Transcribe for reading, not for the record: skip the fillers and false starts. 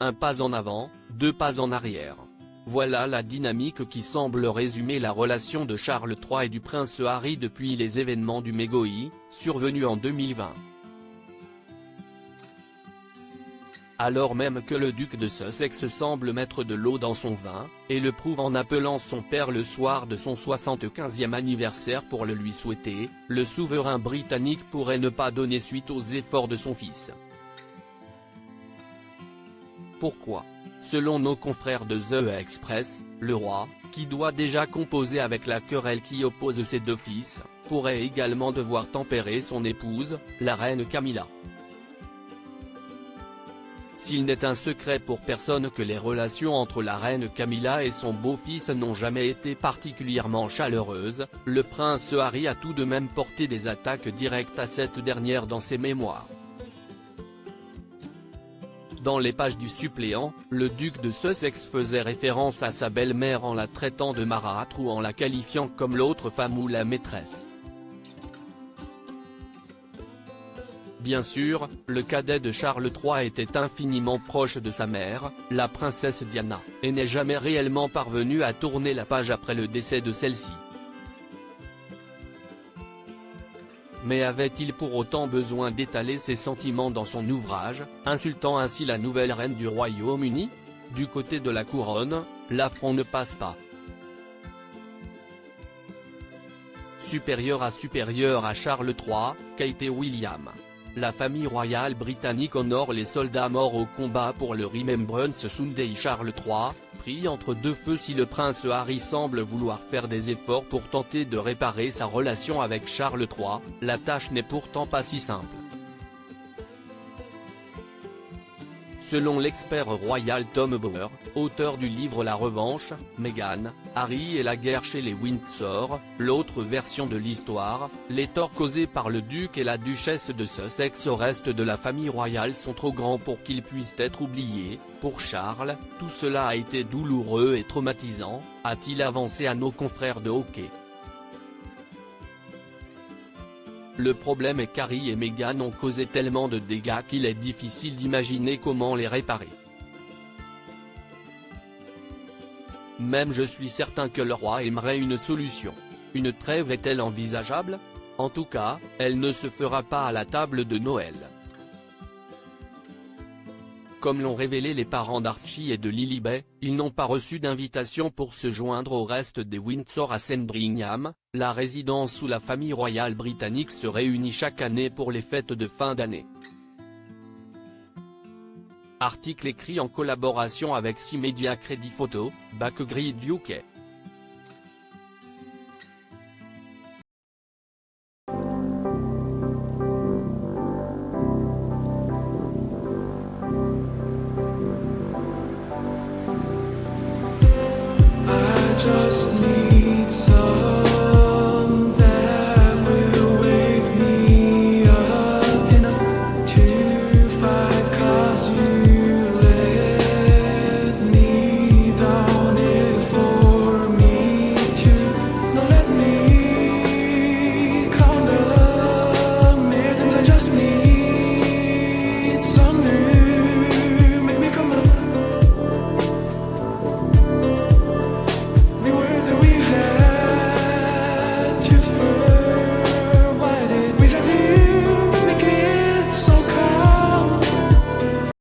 un pas en avant, deux pas en arrière. Voilà la dynamique qui semble résumer la relation de Charles III et du prince Harry depuis les événements du Megoi, survenus en 2020. Alors même que le duc de Sussex semble mettre de l'eau dans son vin, et le prouve en appelant son père le soir de son 75e anniversaire pour le lui souhaiter, le souverain britannique pourrait ne pas donner suite aux efforts de son fils. Pourquoi ? Selon nos confrères de The Express, le roi, qui doit déjà composer avec la querelle qui oppose ses deux fils, pourrait également devoir tempérer son épouse, la reine Camilla. S'il n'est un secret pour personne que les relations entre la reine Camilla et son beau-fils n'ont jamais été particulièrement chaleureuses, le prince Harry a tout de même porté des attaques directes à cette dernière dans ses mémoires. Dans les pages du suppléant, le duc de Sussex faisait référence à sa belle-mère en la traitant de marâtre ou en la qualifiant comme l'autre femme ou la maîtresse. Bien sûr, le cadet de Charles III était infiniment proche de sa mère, la princesse Diana, et n'est jamais réellement parvenu à tourner la page après le décès de celle-ci. Mais avait-il pour autant besoin d'étaler ses sentiments dans son ouvrage, insultant ainsi la nouvelle reine du Royaume-Uni ? Du côté de la couronne, l'affront ne passe pas. Supérieur à Charles III, Kate et William. La famille royale britannique honore les soldats morts au combat pour le Remembrance Sunday. Charles III, pris entre deux feux. Si le prince Harry semble vouloir faire des efforts pour tenter de réparer sa relation avec Charles III, la tâche n'est pourtant pas si simple. Selon l'expert royal Tom Bauer, auteur du livre La Revanche, Meghan, Harry et la guerre chez les Windsor, l'autre version de l'histoire, les torts causés par le duc et la duchesse de Sussex au reste de la famille royale sont trop grands pour qu'ils puissent être oubliés. Pour Charles, tout cela a été douloureux et traumatisant, a-t-il avancé à nos confrères de hockey. Le problème est qu'Harry et Meghan ont causé tellement de dégâts qu'il est difficile d'imaginer comment les réparer. Même je suis certain que le roi aimerait une solution. Une trêve est-elle envisageable ? En tout cas, elle ne se fera pas à la table de Noël. Comme l'ont révélé les parents d'Archie et de Lilibet, ils n'ont pas reçu d'invitation pour se joindre au reste des Windsor à Sandringham, la résidence où la famille royale britannique se réunit chaque année pour les fêtes de fin d'année. Article écrit en collaboration avec 6 médias Crédit Photo, Backgrid UK. Just need some that will wake me up enough to fight, 'cause you let me down it for me to not let me count the minutes. I just need some new, make me come up. We were that we had to